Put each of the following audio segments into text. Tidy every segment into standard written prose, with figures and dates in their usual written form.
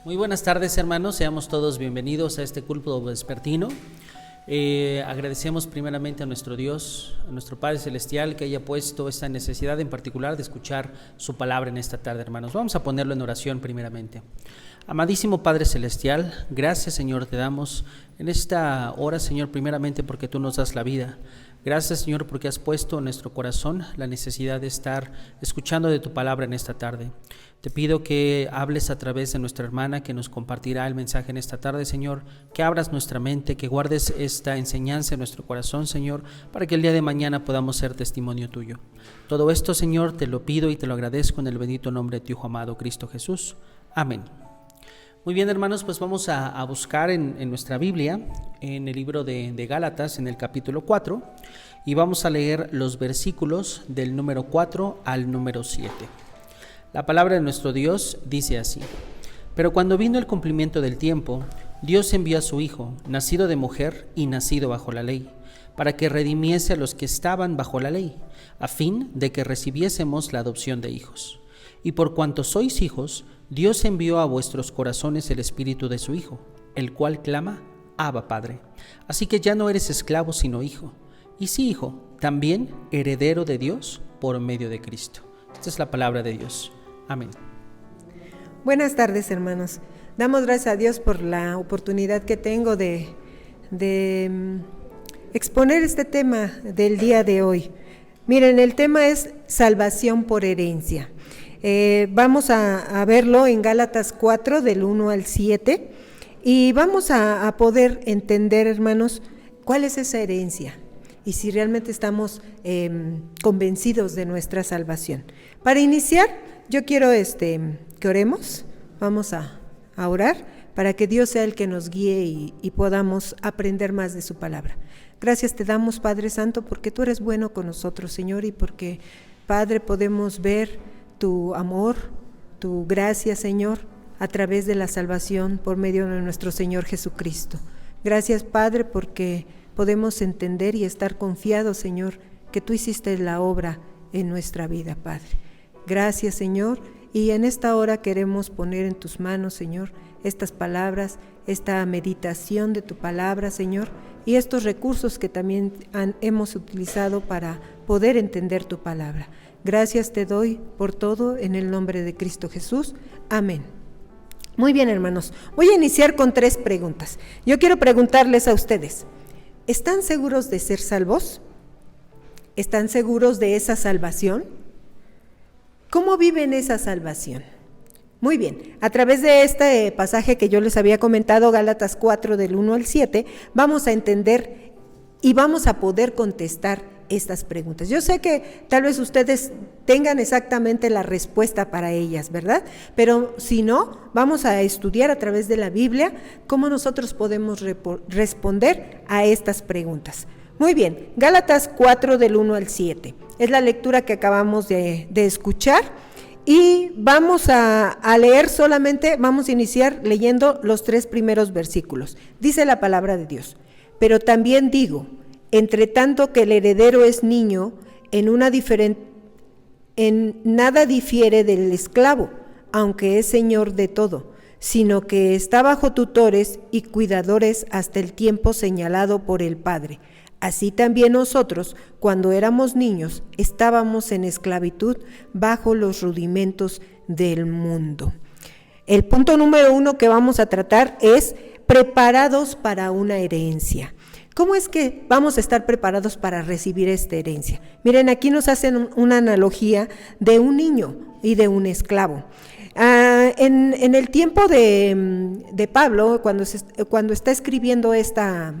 Muy buenas tardes, hermanos, seamos todos bienvenidos a este culto vespertino. Agradecemos primeramente a nuestro Dios, a nuestro Padre Celestial, que haya puesto esta necesidad en particular de escuchar su palabra en esta tarde, hermanos. Vamos a ponerlo en oración primeramente. Amadísimo Padre Celestial, gracias, Señor, te damos en esta hora, Señor, primeramente porque tú nos das la vida. Gracias, Señor, porque has puesto en nuestro corazón la necesidad de estar escuchando de tu palabra en esta tarde. Te pido que hables a través de nuestra hermana que nos compartirá el mensaje en esta tarde, Señor, que abras nuestra mente, que guardes esta enseñanza en nuestro corazón, Señor, para que el día de mañana podamos ser testimonio tuyo. Todo esto, Señor, te lo pido y te lo agradezco en el bendito nombre de tu Hijo amado, Cristo Jesús. Amén. Muy bien, hermanos, pues vamos a buscar en nuestra Biblia, en el libro de Gálatas, en el capítulo 4, y vamos a leer los versículos del número 4 al número 7. La palabra de nuestro Dios dice así: Pero cuando vino el cumplimiento del tiempo, Dios envió a su Hijo, nacido de mujer y nacido bajo la ley, para que redimiese a los que estaban bajo la ley, a fin de que recibiésemos la adopción de hijos. Y por cuanto sois hijos, Dios envió a vuestros corazones el Espíritu de su Hijo, el cual clama: Abba, Padre. Así que ya no eres esclavo, sino hijo. Y si hijo, también heredero de Dios por medio de Cristo. Esta es la palabra de Dios. Amén. Buenas tardes, hermanos. Damos gracias a Dios por la oportunidad que tengo de exponer este tema del día de hoy. Miren, el tema es salvación por herencia. Vamos a verlo en Gálatas 4, del 1 al 7, y vamos a poder entender, hermanos, cuál es esa herencia y si realmente estamos convencidos de nuestra salvación. Para iniciar, yo quiero que oremos. Vamos a orar para que Dios sea el que nos guíe y podamos aprender más de su palabra. Gracias te damos, Padre Santo, porque tú eres bueno con nosotros, Señor, y porque, Padre, podemos ver tu amor, tu gracia, Señor, a través de la salvación por medio de nuestro Señor Jesucristo. Gracias, Padre, porque podemos entender y estar confiados, Señor, que tú hiciste la obra en nuestra vida, Padre. Gracias, Señor, y en esta hora queremos poner en tus manos, Señor, estas palabras, esta meditación de tu palabra, Señor, y estos recursos que también hemos utilizado para poder entender tu palabra. Gracias te doy por todo en el nombre de Cristo Jesús. Amén. Muy bien, hermanos, voy a iniciar con 3 preguntas. Yo quiero preguntarles a ustedes: ¿están seguros de ser salvos? ¿Están seguros de esa salvación? ¿Cómo viven esa salvación? Muy bien, a través de este pasaje que yo les había comentado, Gálatas 4, del 1 al 7, vamos a entender y vamos a poder contestar estas preguntas. Yo sé que tal vez ustedes tengan exactamente la respuesta para ellas, ¿verdad? Pero si no, vamos a estudiar a través de la Biblia cómo nosotros podemos responder a estas preguntas. Muy bien, Gálatas 4, del 1 al 7. Es la lectura que acabamos de escuchar y vamos a leer solamente, vamos a iniciar leyendo los 3 primeros versículos. Dice la palabra de Dios: Pero también digo, entre tanto que el heredero es niño, en nada difiere del esclavo, aunque es señor de todo, sino que está bajo tutores y cuidadores hasta el tiempo señalado por el Padre. Así también nosotros, cuando éramos niños, estábamos en esclavitud bajo los rudimentos del mundo. El punto número 1 que vamos a tratar es preparados para una herencia. ¿Cómo es que vamos a estar preparados para recibir esta herencia? Miren, aquí nos hacen una analogía de un niño y de un esclavo. En el tiempo de Pablo, cuando está escribiendo esta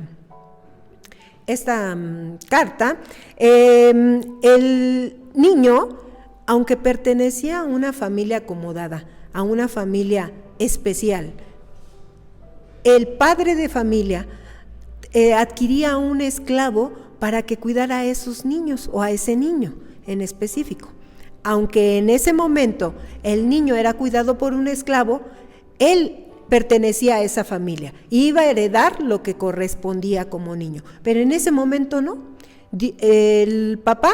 carta, el niño, aunque pertenecía a una familia acomodada, a una familia especial, el padre de familia adquiría un esclavo para que cuidara a esos niños o a ese niño en específico. Aunque en ese momento el niño era cuidado por un esclavo, él pertenecía a esa familia, iba a heredar lo que correspondía como niño, pero en ese momento no. El papá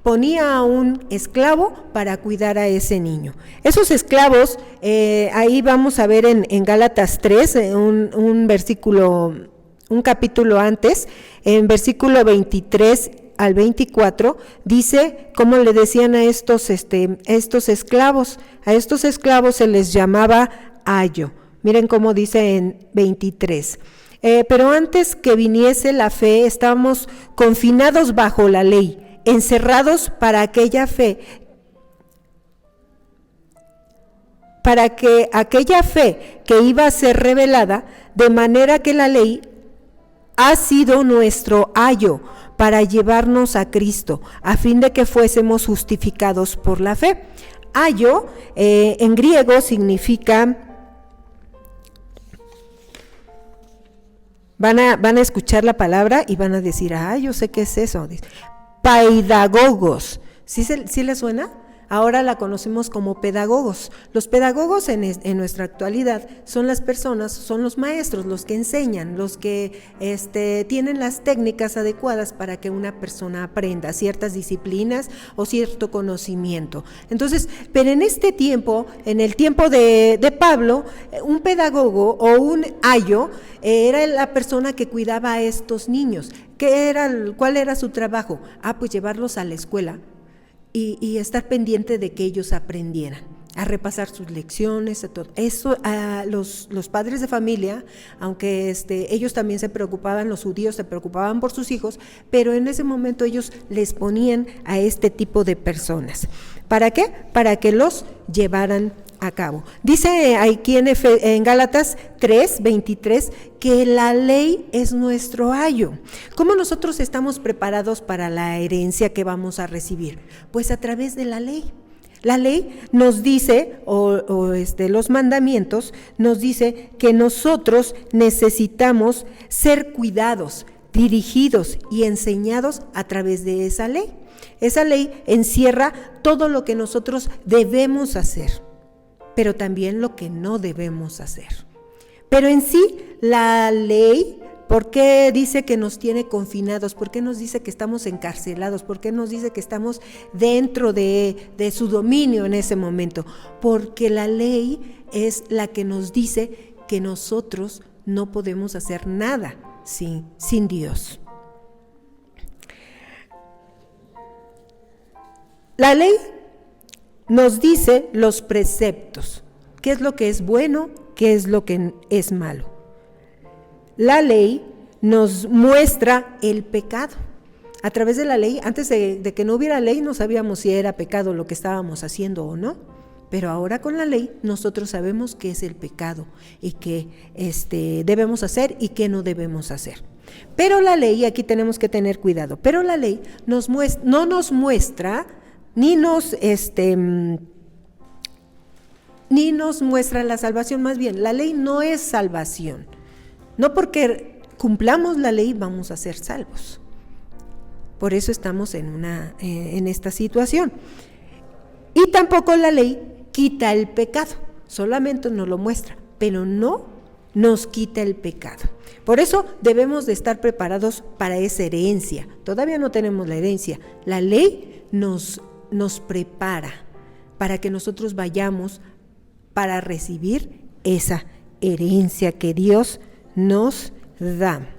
ponía a un esclavo para cuidar a ese niño. Esos esclavos, ahí vamos a ver en Gálatas 3, un versículo, un capítulo antes, en versículo 23 al 24, dice cómo le decían a estos esclavos. A estos esclavos se les llamaba ayo. Miren cómo dice en 23. Pero antes que viniese la fe, estábamos confinados bajo la ley, encerrados para aquella fe, para que aquella fe que iba a ser revelada, de manera que la ley ha sido nuestro ayo para llevarnos a Cristo, a fin de que fuésemos justificados por la fe. Ayo en griego significa, van a escuchar la palabra y van a decir, yo sé qué es eso. Paidagogos, ¿sí le suena? Ahora la conocemos como pedagogos. Los pedagogos en nuestra actualidad son las personas, son los maestros, los que enseñan, los que tienen las técnicas adecuadas para que una persona aprenda ciertas disciplinas o cierto conocimiento. Entonces, pero en este tiempo, en el tiempo de Pablo, un pedagogo o un ayo era la persona que cuidaba a estos niños. ¿Cuál era su trabajo? Pues llevarlos a la escuela y estar pendiente de que ellos aprendieran, a repasar sus lecciones, a todo. Eso, los padres de familia, aunque ellos también se preocupaban, los judíos se preocupaban por sus hijos, pero en ese momento ellos les ponían a este tipo de personas. ¿Para qué? Para que los llevaran a cabo. Dice aquí en Gálatas 3:23 que la ley es nuestro ayo. ¿Cómo nosotros estamos preparados para la herencia que vamos a recibir? Pues a través de la ley. La ley nos dice, los mandamientos nos dice que nosotros necesitamos ser cuidados, dirigidos y enseñados a través de esa ley. Esa ley encierra todo lo que nosotros debemos hacer, pero también lo que no debemos hacer. Pero en sí, la ley, ¿por qué dice que nos tiene confinados? ¿Por qué nos dice que estamos encarcelados? ¿Por qué nos dice que estamos dentro de su dominio en ese momento? Porque la ley es la que nos dice que nosotros no podemos hacer nada sin Dios. La ley nos dice los preceptos, qué es lo que es bueno, qué es lo que es malo. La ley nos muestra el pecado. A través de la ley, antes de que no hubiera ley, no sabíamos si era pecado lo que estábamos haciendo o no. Pero ahora con la ley nosotros sabemos qué es el pecado y qué debemos hacer y qué no debemos hacer. Pero la ley, aquí tenemos que tener cuidado, pero la ley no nos muestra ni nos muestra la salvación. Más bien, la ley no es salvación. No porque cumplamos la ley vamos a ser salvos. Por eso estamos en esta situación. Y tampoco la ley quita el pecado, solamente nos lo muestra, pero no nos quita el pecado. Por eso debemos de estar preparados para esa herencia. Todavía no tenemos la herencia. La ley nos prepara para que nosotros vayamos para recibir esa herencia que Dios nos da.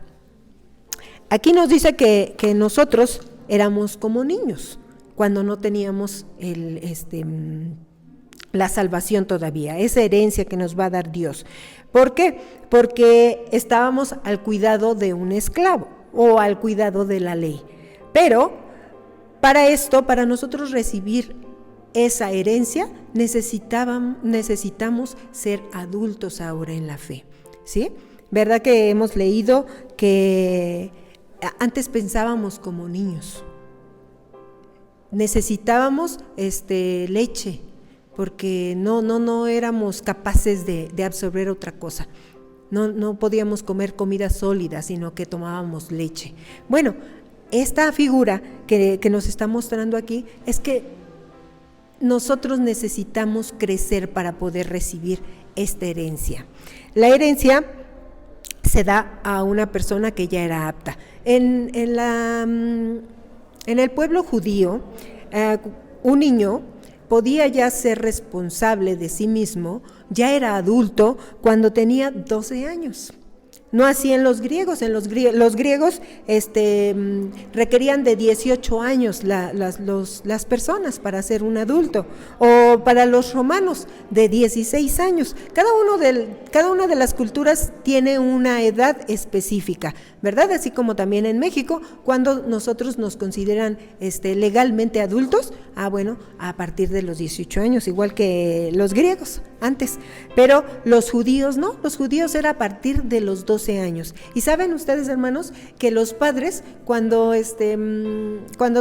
Aquí nos dice que nosotros éramos como niños cuando no teníamos la salvación todavía, esa herencia que nos va a dar Dios. ¿Por qué? Porque estábamos al cuidado de un esclavo o al cuidado de la ley. Pero para nosotros recibir esa herencia, necesitamos ser adultos ahora en la fe, ¿sí? ¿Verdad que hemos leído que antes pensábamos como niños? Necesitábamos leche, porque no éramos capaces de absorber otra cosa. No podíamos comer comida sólida, sino que tomábamos leche. Bueno, esta figura que nos está mostrando aquí es que nosotros necesitamos crecer para poder recibir esta herencia. La herencia se da a una persona que ya era apta. En el pueblo judío, un niño podía ya ser responsable de sí mismo, ya era adulto cuando tenía 12 años. No así en los griegos. Los griegos requerían de 18 años las personas para ser un adulto, o para los romanos de 16 años. Cada una de las culturas tiene una edad específica, ¿verdad? Así como también en México, cuando nosotros nos consideran legalmente adultos, bueno, a partir de los 18 años, igual que los griegos antes. Pero los judíos no, los judíos era a partir de los 12 años. Y saben ustedes, hermanos, que los padres cuando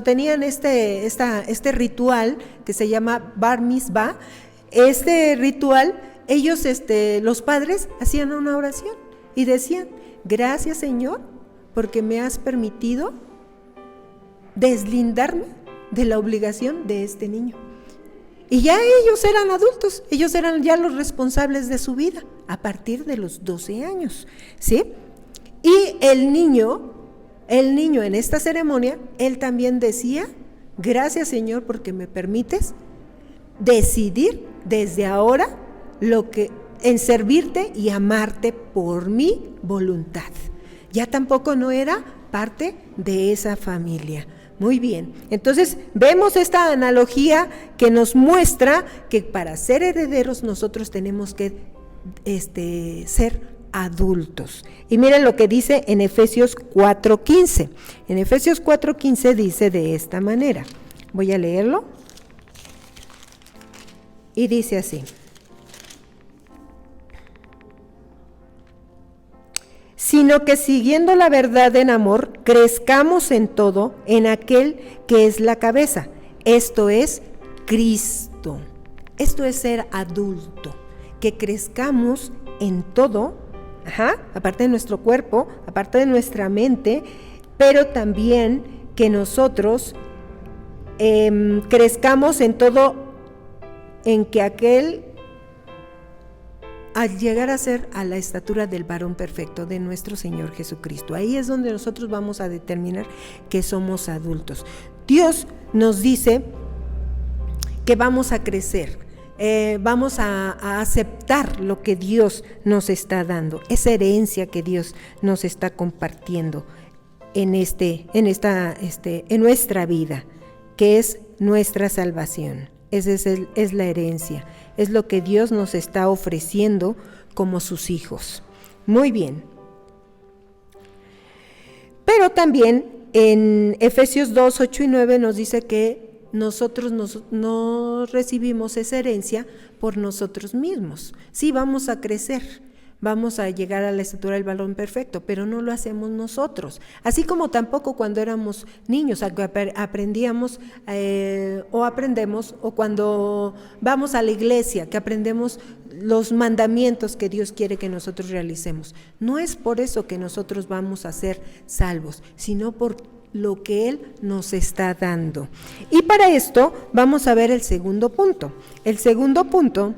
tenían este ritual que se llama Bar Mitzvah, este ritual, ellos, los padres hacían una oración y decían: gracias, Señor, porque me has permitido deslindarme de la obligación de este niño. Y ya ellos eran adultos, ellos eran ya los responsables de su vida a partir de los 12 años, ¿sí? Y el niño en esta ceremonia, él también decía: gracias, Señor, porque me permites decidir desde ahora en servirte y amarte por mi voluntad. Ya tampoco no era parte de esa familia. Muy bien, entonces vemos esta analogía que nos muestra que para ser herederos nosotros tenemos que ser adultos. Y miren lo que dice en Efesios 4:15. En Efesios 4:15 dice de esta manera. Voy a leerlo. Y dice así: sino que siguiendo la verdad en amor, crezcamos en todo en aquel que es la cabeza, esto es Cristo. Esto es ser adulto, que crezcamos en todo, aparte de nuestro cuerpo, aparte de nuestra mente, pero también que nosotros crezcamos en todo, en que aquel, al llegar a ser a la estatura del varón perfecto de nuestro Señor Jesucristo. Ahí es donde nosotros vamos a determinar que somos adultos. Dios nos dice que vamos a crecer, vamos a aceptar lo que Dios nos está dando, esa herencia que Dios nos está compartiendo en nuestra vida, que es nuestra salvación. Esa es la herencia, es lo que Dios nos está ofreciendo como sus hijos. Muy bien. Pero también en Efesios 2, 8 y 9 nos dice que nosotros no recibimos esa herencia por nosotros mismos. Sí, vamos a crecer, vamos a llegar a la estatura del varón perfecto, pero no lo hacemos nosotros. Así como tampoco cuando éramos niños, aprendíamos o aprendemos, o cuando vamos a la iglesia, que aprendemos los mandamientos que Dios quiere que nosotros realicemos. No es por eso que nosotros vamos a ser salvos, sino por lo que Él nos está dando. Y para esto vamos a ver el segundo punto. El segundo punto...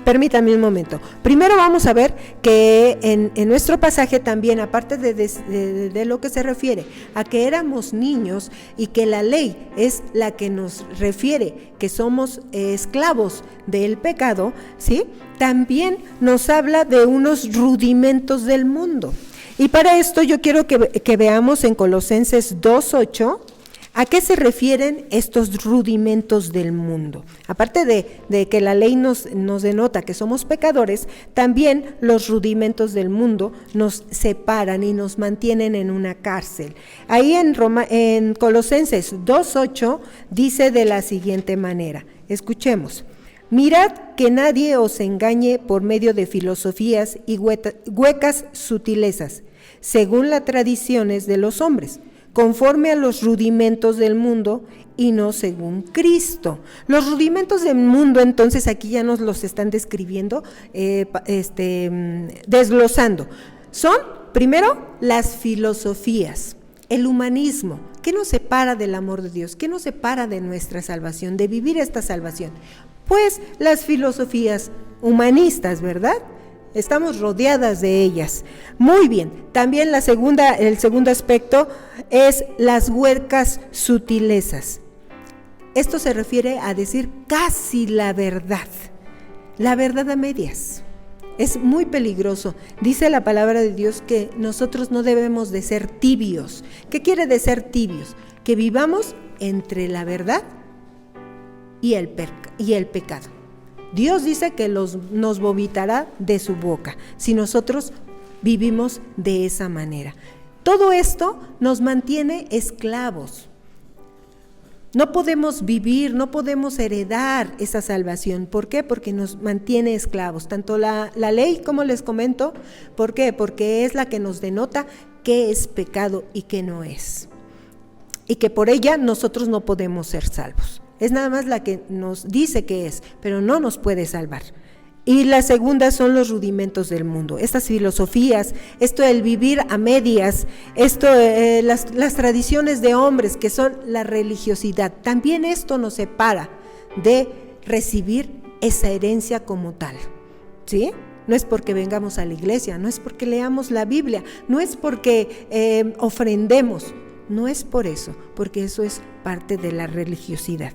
permítame un momento. Primero vamos a ver que en nuestro pasaje también, aparte de lo que se refiere a que éramos niños y que la ley es la que nos refiere que somos esclavos del pecado, ¿sí? También nos habla de unos rudimentos del mundo. Y para esto yo quiero que veamos en Colosenses 2:8 ¿a qué se refieren estos rudimentos del mundo? Aparte de que la ley nos denota que somos pecadores, también los rudimentos del mundo nos separan y nos mantienen en una cárcel. Ahí en Colosenses 2:8 dice de la siguiente manera, escuchemos: mirad que nadie os engañe por medio de filosofías y huecas sutilezas, según las tradiciones de los hombres, conforme a los rudimentos del mundo y no según Cristo. Los rudimentos del mundo, entonces, aquí ya nos los están describiendo, desglosando. Son, primero, las filosofías, el humanismo. ¿Qué nos separa del amor de Dios? ¿Qué nos separa de nuestra salvación, de vivir esta salvación? Pues las filosofías humanistas, ¿verdad? estamos rodeadas de ellas. Muy bien, también el segundo aspecto es las huecas sutilezas. Esto se refiere a decir casi la verdad a medias. Es muy peligroso. Dice la palabra de Dios que nosotros no debemos de ser tibios. ¿Qué quiere decir tibios? Que vivamos entre la verdad y el pecado. Dios dice que nos vomitará de su boca si nosotros vivimos de esa manera. Todo esto nos mantiene esclavos. No podemos vivir, no podemos heredar esa salvación. ¿Por qué? Porque nos mantiene esclavos. Tanto la ley, como les comento, ¿por qué? Porque es la que nos denota qué es pecado y qué no es. Y que por ella nosotros no podemos ser salvos. Es nada más la que nos dice qué es, pero no nos puede salvar. Y la segunda son los rudimentos del mundo, estas filosofías, esto del vivir a medias, las tradiciones de hombres que son la religiosidad. También esto nos separa de recibir esa herencia como tal, ¿sí? No es porque vengamos a la iglesia, no es porque leamos la Biblia, no es porque ofrendemos, no es por eso, porque eso es parte de la religiosidad.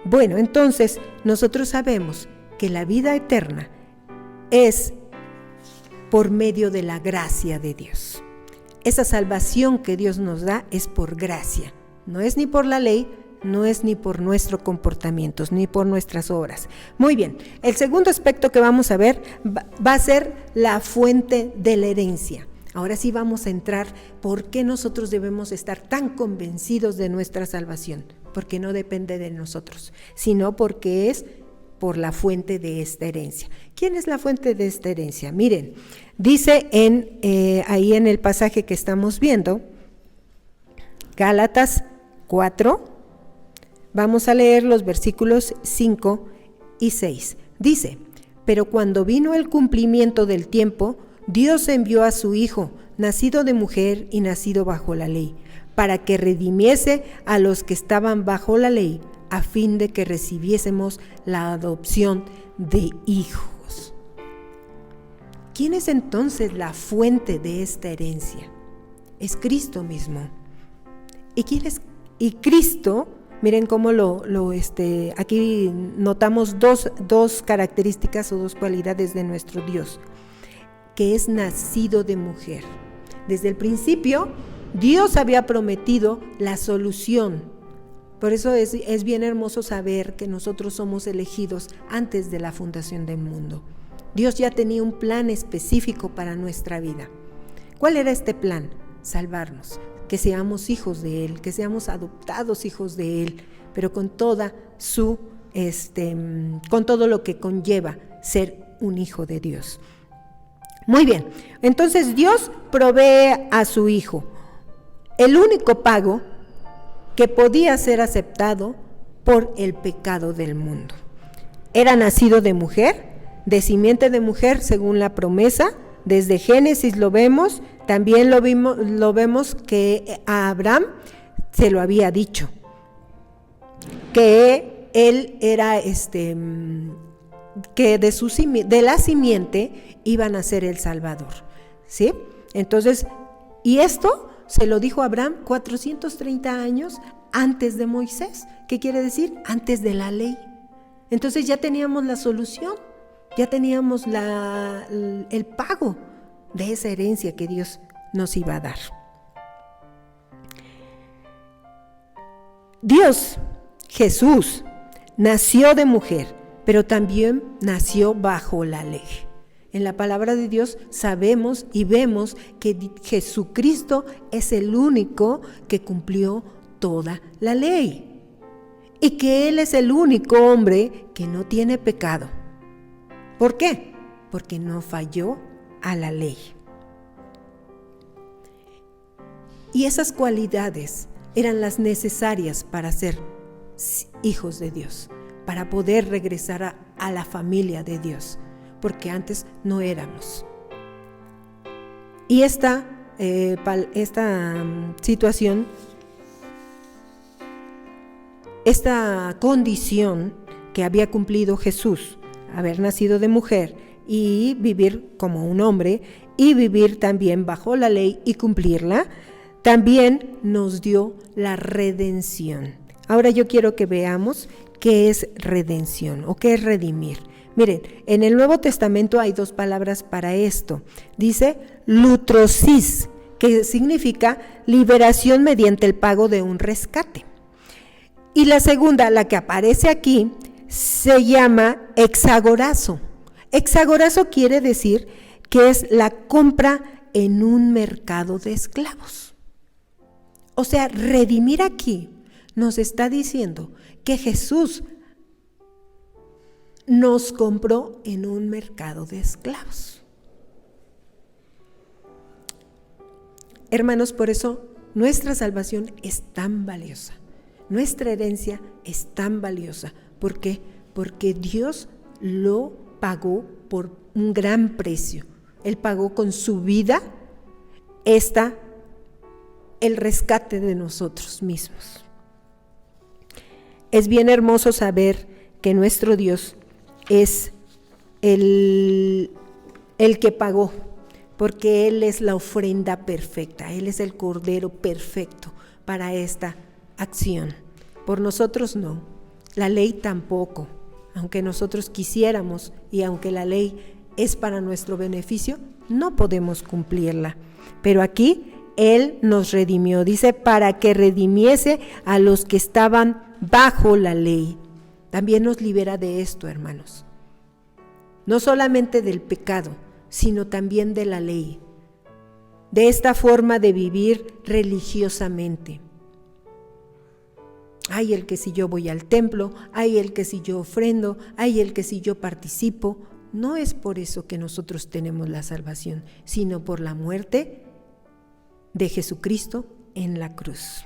Bueno, entonces nosotros sabemos que la vida eterna es por medio de la gracia de Dios. Esa salvación que Dios nos da es por gracia, no es ni por la ley, no es ni por nuestros comportamientos, ni por nuestras obras. Muy bien, el segundo aspecto que vamos a ver va a ser la fuente de la herencia. Ahora sí vamos a entrar por qué nosotros debemos estar tan convencidos de nuestra salvación, porque no depende de nosotros, sino porque es por la fuente de esta herencia. ¿Quién es la fuente de esta herencia? Miren, dice ahí en el pasaje que estamos viendo, Gálatas 4, vamos a leer los versículos 5 y 6. Dice, pero cuando vino el cumplimiento del tiempo, Dios envió a su Hijo, nacido de mujer y nacido bajo la ley, para que redimiese a los que estaban bajo la ley, a fin de que recibiésemos la adopción de hijos. ¿Quién es entonces la fuente de esta herencia? Es Cristo mismo. ¿Y quién es? Y Cristo, miren cómo aquí notamos dos características o dos cualidades de nuestro Dios, que es nacido de mujer. Desde el principio, Dios había prometido la solución. Por eso es bien hermoso saber que nosotros somos elegidos antes de la fundación del mundo. Dios ya tenía un plan específico para nuestra vida. ¿Cuál era este plan? Salvarnos, que seamos hijos de Él, que seamos adoptados hijos de Él, pero con toda con todo lo que conlleva ser un hijo de Dios. Muy bien, entonces Dios provee a su Hijo el único pago que podía ser aceptado por el pecado del mundo. Era nacido de mujer, de simiente de mujer según la promesa. Desde Génesis lo vemos, también lo vemos que a Abraham se lo había dicho, que él era que de la simiente iba a nacer el Salvador, ¿sí? Entonces, y esto se lo dijo a Abraham 430 años antes de Moisés. ¿Qué quiere decir? Antes de la ley. Entonces ya teníamos la solución, ya teníamos el pago de esa herencia que Dios nos iba a dar. Dios, Jesús, nació de mujer, pero también nació bajo la ley. En la palabra de Dios sabemos y vemos que Jesucristo es el único que cumplió toda la ley y que Él es el único hombre que no tiene pecado. ¿Por qué? Porque no falló a la ley. Y esas cualidades eran las necesarias para ser hijos de Dios, para poder regresar a la familia de Dios, porque antes no éramos. Y esta situación, esta condición que había cumplido Jesús, haber nacido de mujer y vivir como un hombre y vivir también bajo la ley y cumplirla, también nos dio la redención. Ahora yo quiero que veamos qué es redención o qué es redimir. Miren, en el Nuevo Testamento hay 2 palabras para esto. Dice lutrosis, que significa liberación mediante el pago de un rescate. Y la segunda, la que aparece aquí, se llama exagorazo. Exagorazo quiere decir que es la compra en un mercado de esclavos. O sea, redimir aquí nos está diciendo que Jesús nos compró en un mercado de esclavos. Hermanos, por eso nuestra salvación es tan valiosa. Nuestra herencia es tan valiosa. ¿Por qué? Porque Dios lo pagó por un gran precio. Él pagó con su vida el rescate de nosotros mismos. Es bien hermoso saber que nuestro Dios es el que pagó, porque Él es la ofrenda perfecta, Él es el cordero perfecto para esta acción. Por nosotros no, la ley tampoco, aunque nosotros quisiéramos y aunque la ley es para nuestro beneficio, no podemos cumplirla. Pero aquí Él nos redimió, dice, para que redimiese a los que estaban bajo la ley. También nos libera de esto, hermanos. No solamente del pecado, sino también de la ley, de esta forma de vivir religiosamente. Hay el que si yo voy al templo, hay el que si yo ofrendo, hay el que si yo participo. No es por eso que nosotros tenemos la salvación, sino por la muerte de Jesucristo en la cruz.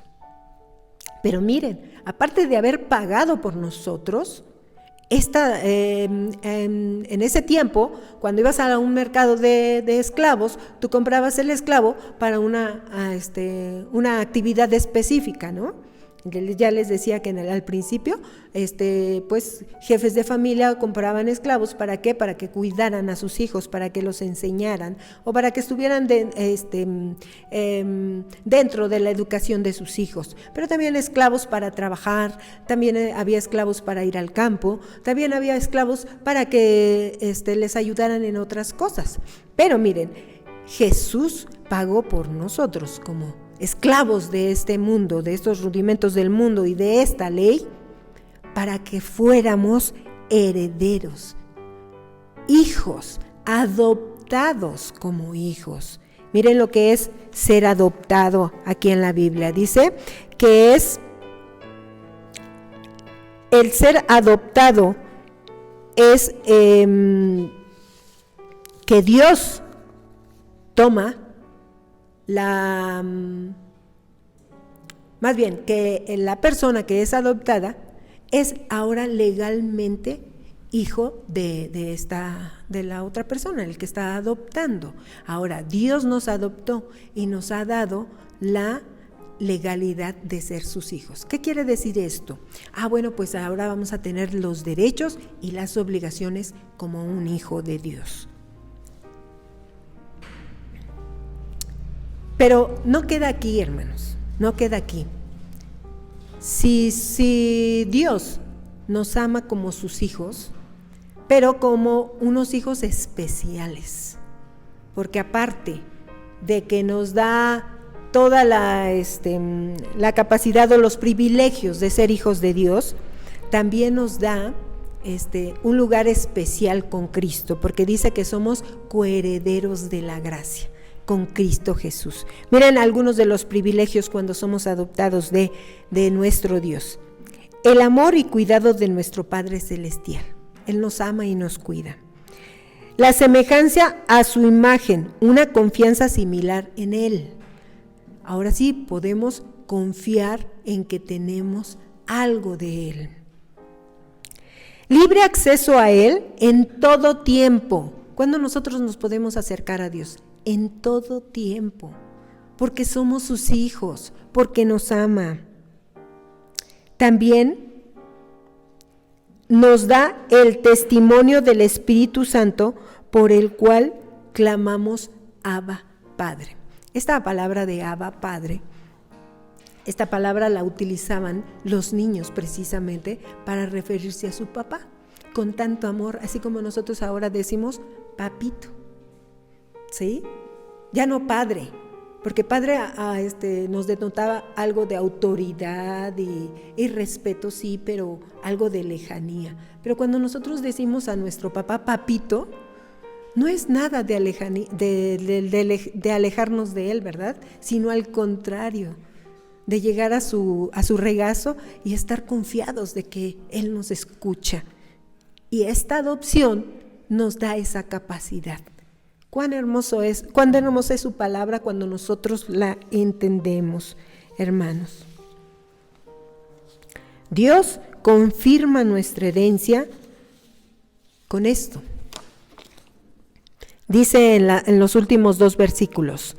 Pero miren, aparte de haber pagado por nosotros, en ese tiempo, cuando ibas a un mercado de esclavos, tú comprabas el esclavo para una actividad específica, ¿no? Ya les decía que al principio, pues jefes de familia compraban esclavos, ¿para qué? Para que cuidaran a sus hijos, para que los enseñaran o para que estuvieran dentro de la educación de sus hijos. Pero también esclavos para trabajar, también había esclavos para ir al campo, también había esclavos para que les ayudaran en otras cosas. Pero miren, Jesús pagó por nosotros como esclavos de este mundo, de estos rudimentos del mundo y de esta ley, para que fuéramos herederos, hijos, adoptados como hijos. Miren lo que es ser adoptado aquí en la Biblia. Dice que es el ser adoptado es que Dios toma más bien que la persona que es adoptada es ahora legalmente hijo de la otra persona, el que está adoptando. Ahora Dios nos adoptó y nos ha dado la legalidad de ser sus hijos. ¿Qué quiere decir esto? Bueno, pues ahora vamos a tener los derechos y las obligaciones como un hijo de Dios. Pero no queda aquí, hermanos, no queda aquí. Si Dios nos ama como sus hijos, pero como unos hijos especiales, porque aparte de que nos da toda la capacidad o los privilegios de ser hijos de Dios, también nos da un lugar especial con Cristo, porque dice que somos coherederos de la gracia con Cristo Jesús. Miren algunos de los privilegios cuando somos adoptados de nuestro Dios. El amor y cuidado de nuestro Padre Celestial. Él nos ama y nos cuida. La semejanza a su imagen, una confianza similar en Él. Ahora sí podemos confiar en que tenemos algo de Él. Libre acceso a Él en todo tiempo. ¿Cuándo nosotros nos podemos acercar a Dios? En todo tiempo, porque somos sus hijos, porque nos ama. También nos da el testimonio del Espíritu Santo por el cual clamamos Abba Padre. Esta palabra de Abba Padre, esta palabra la utilizaban los niños precisamente para referirse a su papá, con tanto amor, así como nosotros ahora decimos papito, ¿sí? Ya no padre, porque padre nos denotaba algo de autoridad y respeto, sí, pero algo de lejanía. Pero cuando nosotros decimos a nuestro papá papito, no es nada de alejarnos de él, ¿verdad? Sino al contrario, de llegar a su regazo y estar confiados de que él nos escucha. Y esta adopción nos da esa capacidad. Cuán hermosa es su palabra cuando nosotros la entendemos, hermanos. Dios confirma nuestra herencia con esto. Dice en los últimos 2 versículos: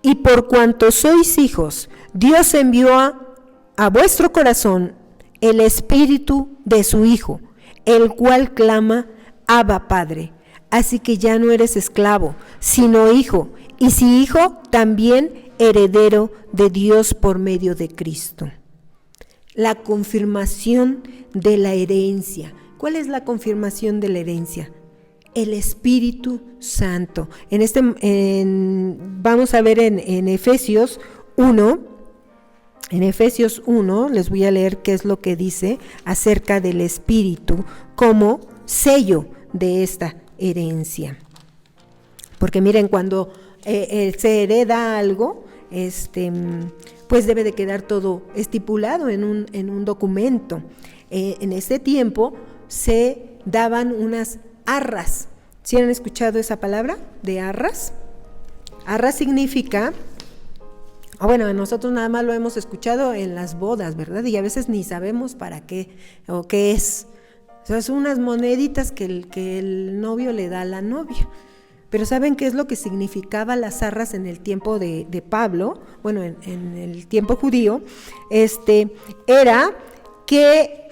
y por cuanto sois hijos, Dios envió a vuestro corazón el espíritu de su Hijo, el cual clama, Abba Padre. Así que ya no eres esclavo, sino hijo, y si hijo, también heredero de Dios por medio de Cristo. La confirmación de la herencia. ¿Cuál es la confirmación de la herencia? El Espíritu Santo. Vamos a ver en Efesios 1. En Efesios 1 les voy a leer qué es lo que dice acerca del Espíritu como sello de esta herencia. Porque miren, cuando se hereda algo, pues debe de quedar todo estipulado en un documento. En ese tiempo se daban unas arras. ¿Sí han escuchado esa palabra de arras? Arras significa, bueno, nosotros nada más lo hemos escuchado en las bodas, ¿verdad? Y a veces ni sabemos para qué o qué es. O sea, son unas moneditas que el novio le da a la novia. Pero ¿saben qué es lo que significaba las arras en el tiempo de Pablo? Bueno, en el tiempo judío, era que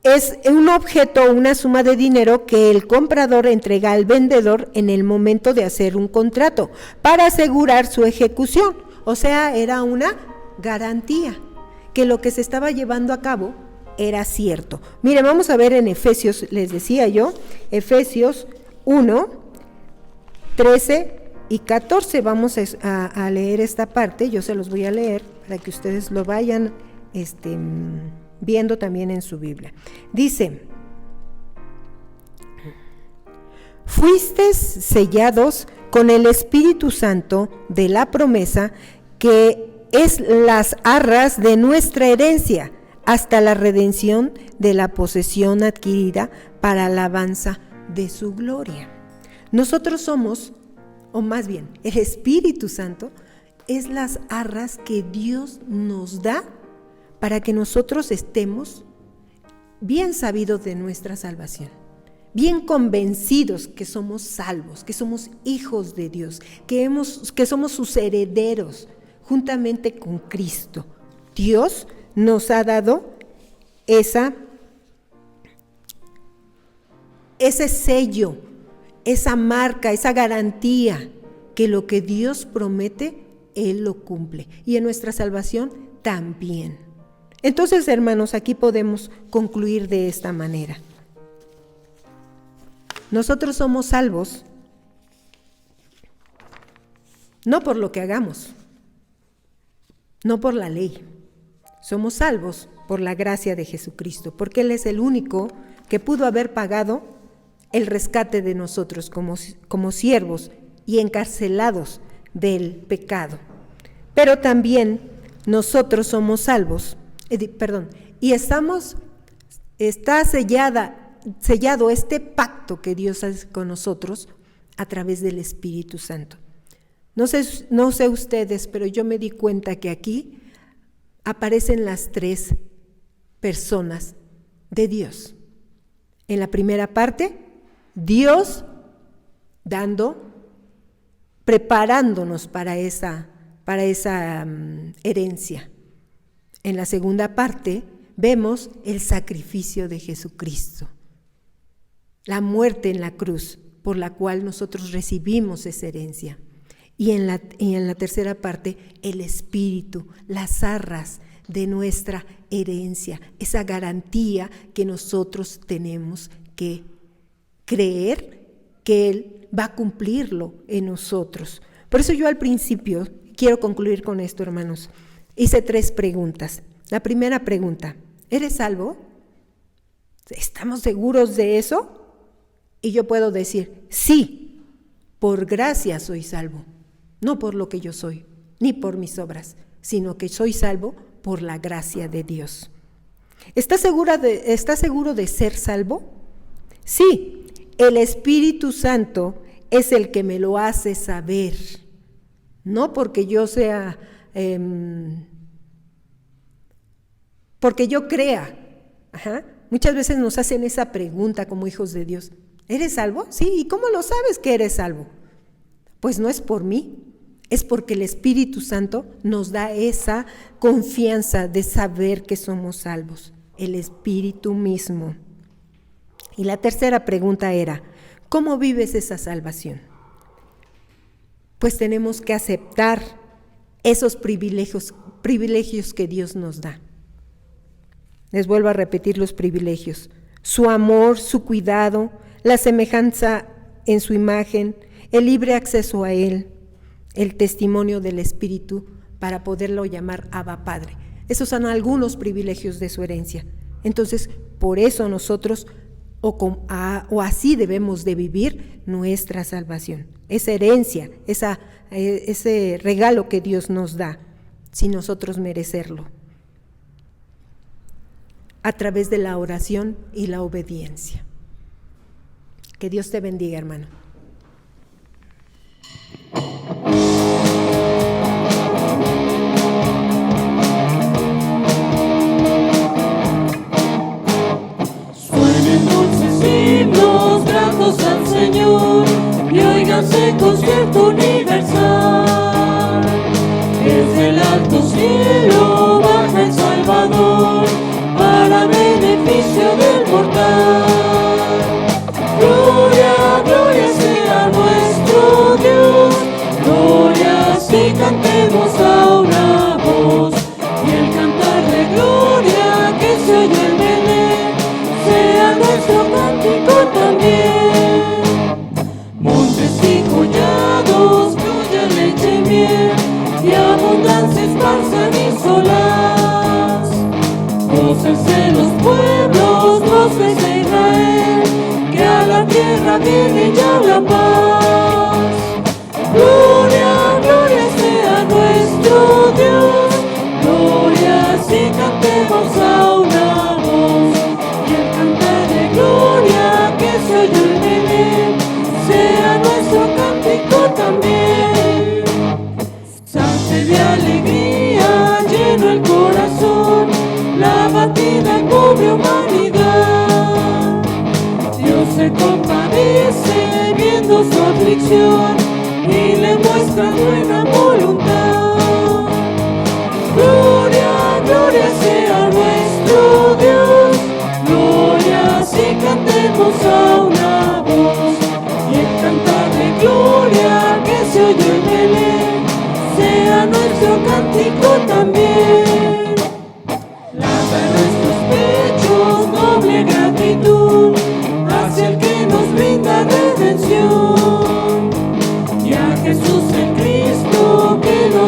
es un objeto, una suma de dinero que el comprador entrega al vendedor en el momento de hacer un contrato para asegurar su ejecución. O sea, era una garantía que lo que se estaba llevando a cabo era cierto. Miren, vamos a ver en Efesios, les decía yo, Efesios 1, 13 y 14. Vamos a leer esta parte, yo se los voy a leer para que ustedes lo vayan viendo también en su Biblia. Dice: fuisteis sellados con el Espíritu Santo de la promesa, que es las arras de nuestra herencia, hasta la redención de la posesión adquirida para alabanza de su gloria. Nosotros somos, o más bien, el Espíritu Santo es las arras que Dios nos da para que nosotros estemos bien sabidos de nuestra salvación, bien convencidos que somos salvos, que somos hijos de Dios, que somos sus herederos juntamente con Cristo. Dios nos ha dado ese sello, esa marca, esa garantía, que lo que Dios promete, Él lo cumple. Y en nuestra salvación también. Entonces, hermanos, aquí podemos concluir de esta manera. Nosotros somos salvos no por lo que hagamos, no por la ley. Somos salvos por la gracia de Jesucristo, porque Él es el único que pudo haber pagado el rescate de nosotros como siervos y encarcelados del pecado. Pero también nosotros somos salvos, y está sellado este pacto que Dios hace con nosotros a través del Espíritu Santo. No sé ustedes, pero yo me di cuenta que aquí aparecen las 3 personas de Dios. En la primera parte, Dios preparándonos para esa herencia. En la segunda parte vemos el sacrificio de Jesucristo, la muerte en la cruz, por la cual nosotros recibimos esa herencia. Y en la tercera parte, el espíritu, las arras de nuestra herencia, esa garantía que nosotros tenemos que creer que Él va a cumplirlo en nosotros. Por eso yo al principio, quiero concluir con esto, hermanos, hice 3 preguntas. La primera pregunta, ¿eres salvo? ¿Estamos seguros de eso? Y yo puedo decir, sí, por gracia soy salvo, no por lo que yo soy, ni por mis obras, sino que soy salvo por la gracia de Dios. ¿Estás seguro de ser salvo? Sí, el Espíritu Santo es el que me lo hace saber, no porque yo sea, porque yo crea. Muchas veces nos hacen esa pregunta como hijos de Dios, ¿eres salvo? Sí, ¿y cómo lo sabes que eres salvo? Pues no es por mí, es porque el Espíritu Santo nos da esa confianza de saber que somos salvos, el Espíritu mismo. Y la tercera pregunta era, ¿cómo vives esa salvación? Pues tenemos que aceptar esos privilegios que Dios nos da. Les vuelvo a repetir los privilegios: su amor, su cuidado, la semejanza en su imagen, el libre acceso a Él, el testimonio del Espíritu para poderlo llamar Abba Padre. Esos son algunos privilegios de su herencia. Entonces, por eso nosotros, o así debemos de vivir nuestra salvación. Esa herencia, ese regalo que Dios nos da, sin nosotros merecerlo, a través de la oración y la obediencia. Que Dios te bendiga, hermano. Suenen dulces himnos gratos al Señor y óigase concierto universal. Desde el alto cielo baja el Salvador para beneficio del mortal. Gloria, gloria sea nuestro Dios, gloria si cantemos a una voz, y el cantar de gloria que se oye en Belén sea nuestro cántico también. Montes y collados fluya leche y miel, y abundancia esparza y solaz. Gócense los pueblos, voces de Israel, que a la tierra viene ya la paz. Gloria, gloria sea nuestro Dios, gloria si cantemos a una voz, y el cantar de gloria que se oye en Belén sea nuestro cántico también. Salte de alegría, lleno el corazón, la batida pobre humanidad. Dios se compadece viendo su aflicción y le muestra buena voluntad. Gloria, gloria sea nuestro Dios, gloria si cantemos a una voz, y el cantar de gloria que se oye en Belén sea nuestro cántico también. Lava en nuestros pechos noble gratitud hacia el que nos brinda redención, y a Jesús el Cristo que nos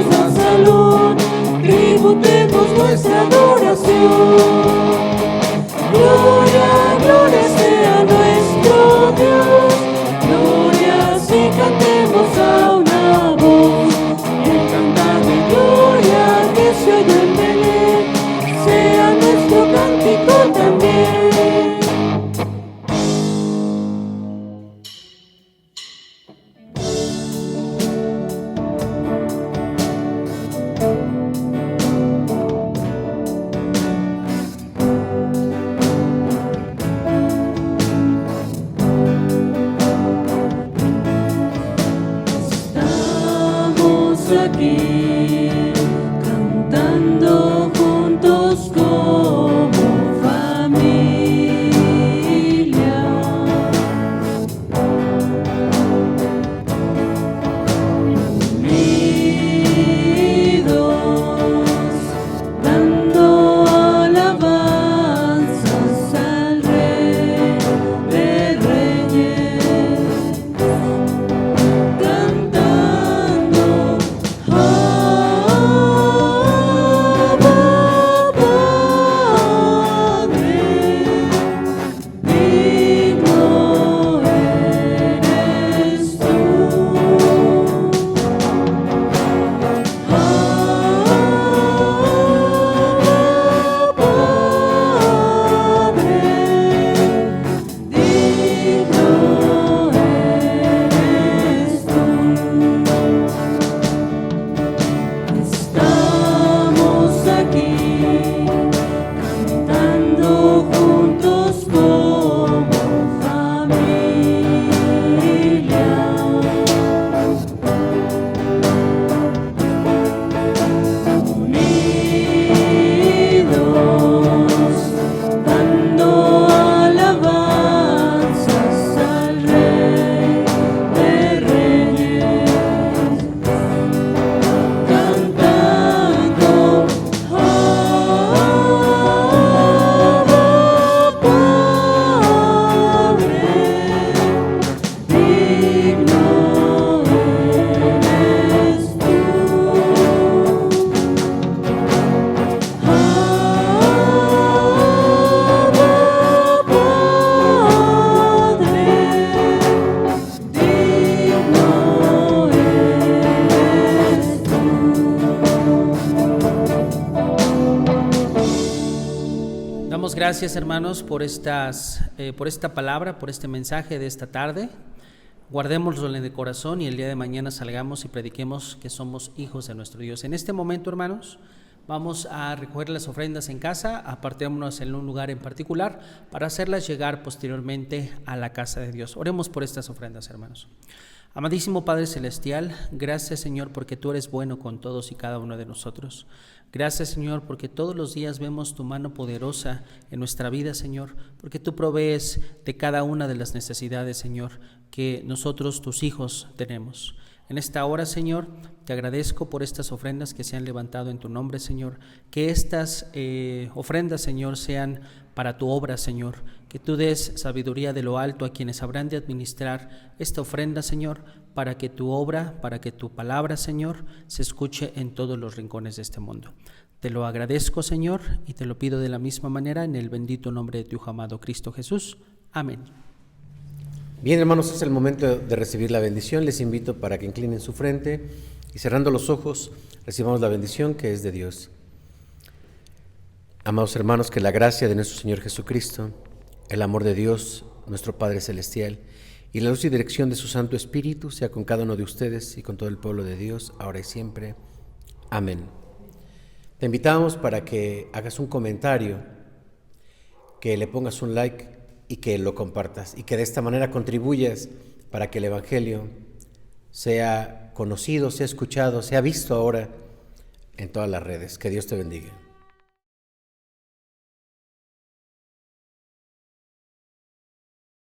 Damos gracias, hermanos, por esta palabra, por este mensaje de esta tarde. Guardémoslo en el corazón y el día de mañana salgamos y prediquemos que somos hijos de nuestro Dios. En este momento, hermanos, vamos a recoger las ofrendas en casa, apartémonos en un lugar en particular para hacerlas llegar posteriormente a la casa de Dios. Oremos por estas ofrendas, hermanos. Amadísimo Padre Celestial, gracias, Señor, porque tú eres bueno con todos y cada uno de nosotros. Gracias, Señor, porque todos los días vemos tu mano poderosa en nuestra vida, Señor, porque tú provees de cada una de las necesidades, Señor, que nosotros, tus hijos, tenemos. En esta hora, Señor, te agradezco por estas ofrendas que se han levantado en tu nombre, Señor. Que estas ofrendas, Señor, sean para tu obra, Señor. Que tú des sabiduría de lo alto a quienes habrán de administrar esta ofrenda, Señor, para que tu obra, para que tu palabra, Señor, se escuche en todos los rincones de este mundo. Te lo agradezco, Señor, y te lo pido de la misma manera en el bendito nombre de tu Hijo amado Cristo Jesús. Amén. Bien, hermanos, es el momento de recibir la bendición. Les invito para que inclinen su frente y cerrando los ojos, recibamos la bendición que es de Dios. Amados hermanos, que la gracia de nuestro Señor Jesucristo, el amor de Dios, nuestro Padre Celestial, y la luz y dirección de su Santo Espíritu sea con cada uno de ustedes y con todo el pueblo de Dios, ahora y siempre. Amén. Te invitamos para que hagas un comentario, que le pongas un like y que lo compartas, y que de esta manera contribuyas para que el Evangelio sea conocido, sea escuchado, sea visto ahora en todas las redes. Que Dios te bendiga.